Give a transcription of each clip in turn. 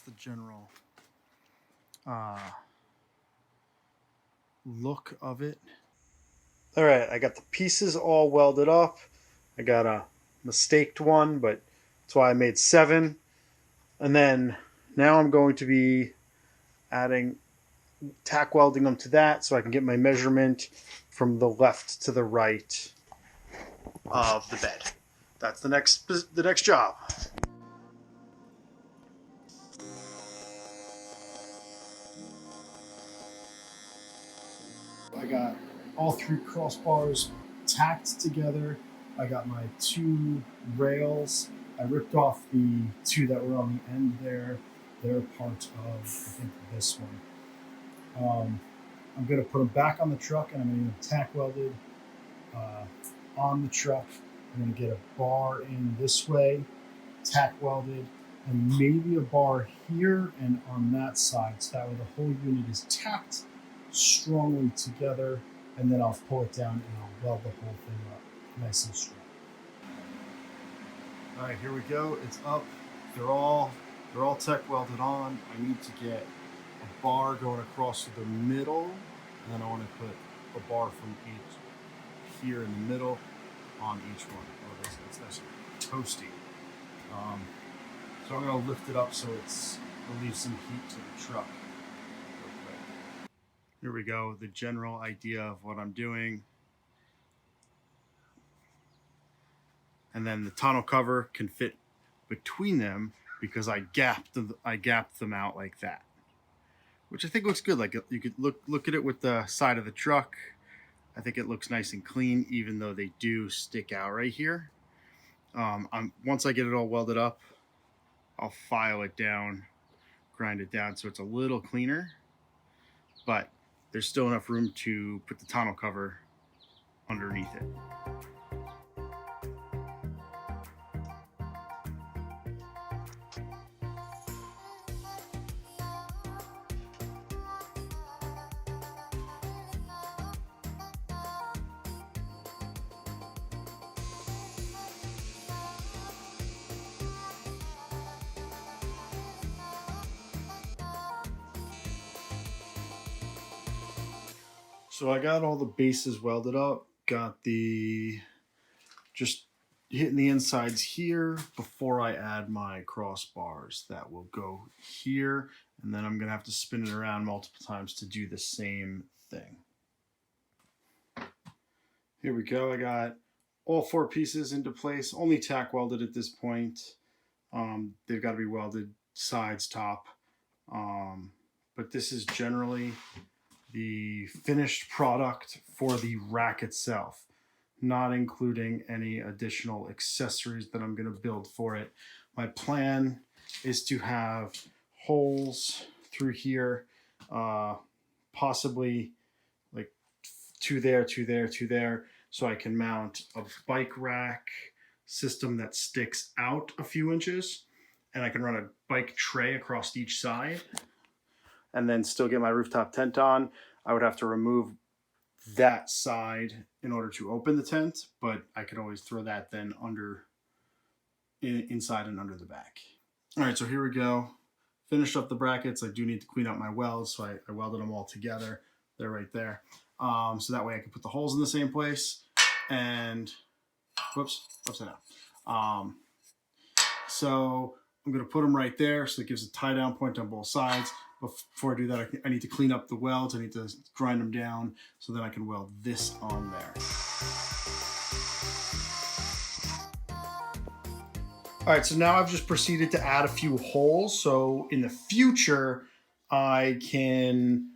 the general look of it. All right, I got the pieces all welded up. I got a mistaked one, but that's why I made 7. And then now I'm going to be adding tack welding them to that so I can get my measurement from the left to the right of the bed. That's the next job. I got all 3 crossbars tacked together. I got my 2 rails. I ripped off the 2 that were on the end there. They're part of, I think, this one. I'm going to put them back on the truck, and I'm going to get them tack welded on the truck. I'm going to get a bar in this way, tack welded, and maybe a bar here and on that side, so that way the whole unit is tacked strongly together, and then I'll pull it down and I'll weld the whole thing up nice and strong. All right, here we go. It's up. They're all tack welded on. I need to get a bar going across the middle, and then I want to put a bar from each here in the middle on each one. Oh, it's nice and toasty. So I'm going to lift it up so it's relieves some heat to the truck. Here we go, the general idea of what I'm doing. And then the tonneau cover can fit between them because I gapped them out like that, which I think looks good. Like you could look at it with the side of the truck. I think it looks nice and clean, even though they do stick out right here. Once I get it all welded up, I'll file it down, grind it down so it's a little cleaner, but there's still enough room to put the tonneau cover underneath it. So I got all the bases welded up, got just hitting the insides here before I add my crossbars. That will go here, and then I'm gonna have to spin it around multiple times to do the same thing. Here we go, I got all 4 pieces into place, only tack welded at this point. They've got to be welded sides, top, but this is generally the finished product for the rack itself, not including any additional accessories that I'm going to build for it. My plan is to have holes through here, possibly like 2 there, 2 there, 2 there, so I can mount a bike rack system that sticks out a few inches, and I can run a bike tray across each side and then still get my rooftop tent on. I would have to remove that side in order to open the tent, but I could always throw that then inside and under the back. All right, so here we go. Finished up the brackets. I do need to clean out my welds, so I welded them all together. They're right there. So that way I can put the holes in the same place, and whoops, upside down. So I'm gonna put them right there so it gives a tie down point on both sides. Before I do that, I need to clean up the welds. I need to grind them down so that I can weld this on there. All right, so now I've just proceeded to add a few holes. So in the future, I can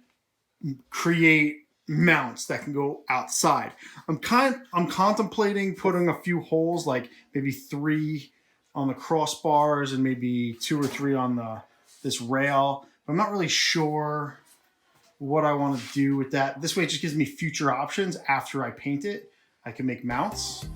create mounts that can go outside. I'm contemplating putting a few holes, like maybe 3 on the crossbars and maybe 2 or 3 on this rail. I'm not really sure what I want to do with that. This way it just gives me future options. After I paint it, I can make mounts.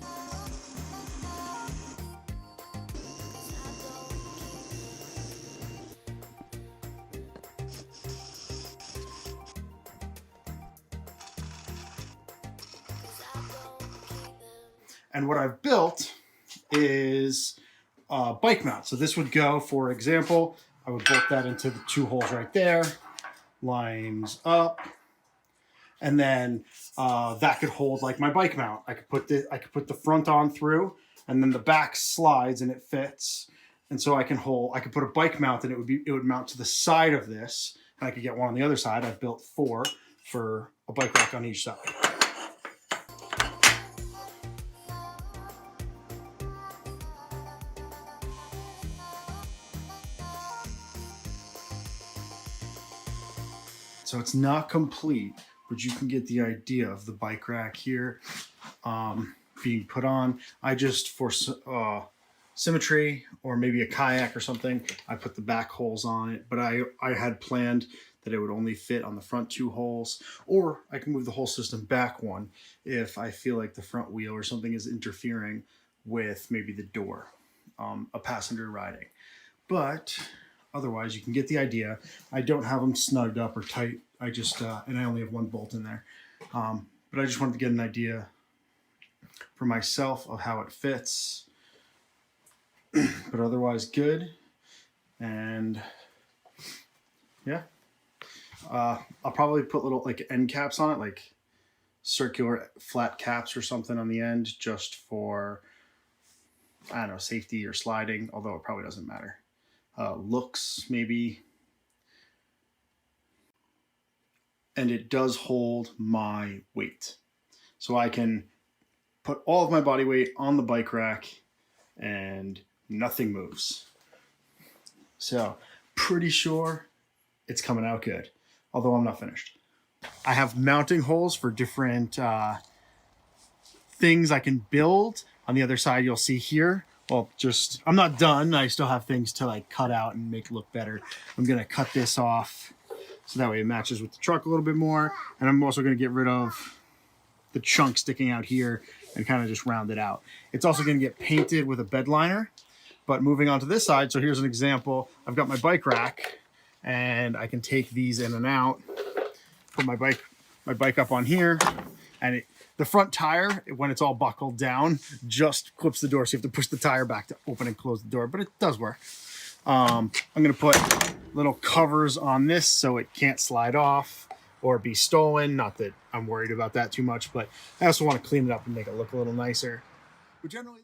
And what I've built is a bike mount. So this would go, for example, I would bolt that into the 2 holes right there, lines up, and then that could hold like my bike mount. I could put the front on through, and then the back slides and it fits. And so I could put a bike mount, and it would mount to the side of this, and I could get one on the other side. I've built 4 for a bike rack on each side. So it's not complete, but you can get the idea of the bike rack here being put on. I just, for symmetry or maybe a kayak or something, I put the back holes on it, but I had planned that it would only fit on the front 2 holes, or I can move the whole system back 1 if I feel like the front wheel or something is interfering with maybe the door, a passenger riding. But otherwise, you can get the idea. I don't have them snugged up or tight. I just, and I only have 1 bolt in there. But I just wanted to get an idea for myself of how it fits. But otherwise good. And yeah, I'll probably put little like end caps on it, like circular flat caps or something on the end, just for, I don't know, safety or sliding, although it probably doesn't matter. Looks maybe. And it does hold my weight. So I can put all of my body weight on the bike rack and nothing moves. So pretty sure it's coming out good, although I'm not finished. I have mounting holes for different things I can build. On the other side, you'll see here, well, just, I'm not done. I still have things to like cut out and make it look better. I'm gonna cut this off so that way it matches with the truck a little bit more. And I'm also gonna get rid of the chunk sticking out here and kind of just round it out. It's also gonna get painted with a bed liner. But moving on to this side, so here's an example. I've got my bike rack, and I can take these in and out, put my bike up on here, and the front tire, when it's all buckled down, just clips the door. So you have to push the tire back to open and close the door, but it does work. I'm gonna put little covers on this so it can't slide off or be stolen. Not that I'm worried about that too much, but I also want to clean it up and make it look a little nicer. But generally,